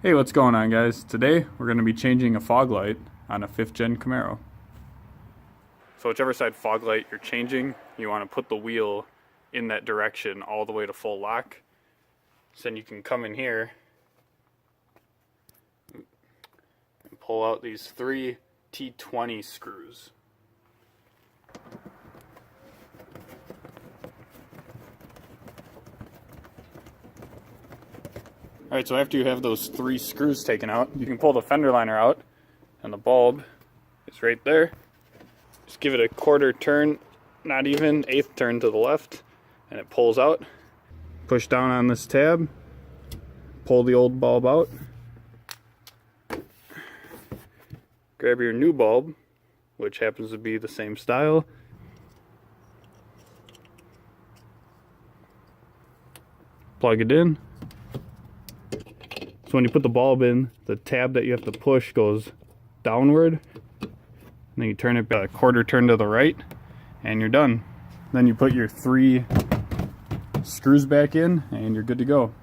Hey, what's going on, guys? Today we're going to be changing a fog light on a 5th gen Camaro. So whichever side fog light you're changing, you want to put the wheel in that direction all the way to full lock. So then you can come in here and pull out these 3 T20 screws. Alright, so after you have those 3 screws taken out, you can pull the fender liner out, and the bulb is right there. Just give it a quarter turn, not even, eighth turn to the left, and it pulls out. Push down on this tab, pull the old bulb out, grab your new bulb, which happens to be the same style, plug it in. So when you put the bulb in, the tab that you have to push goes downward. And then you turn it a quarter turn to the right, and you're done. Then you put your 3 screws back in, and you're good to go.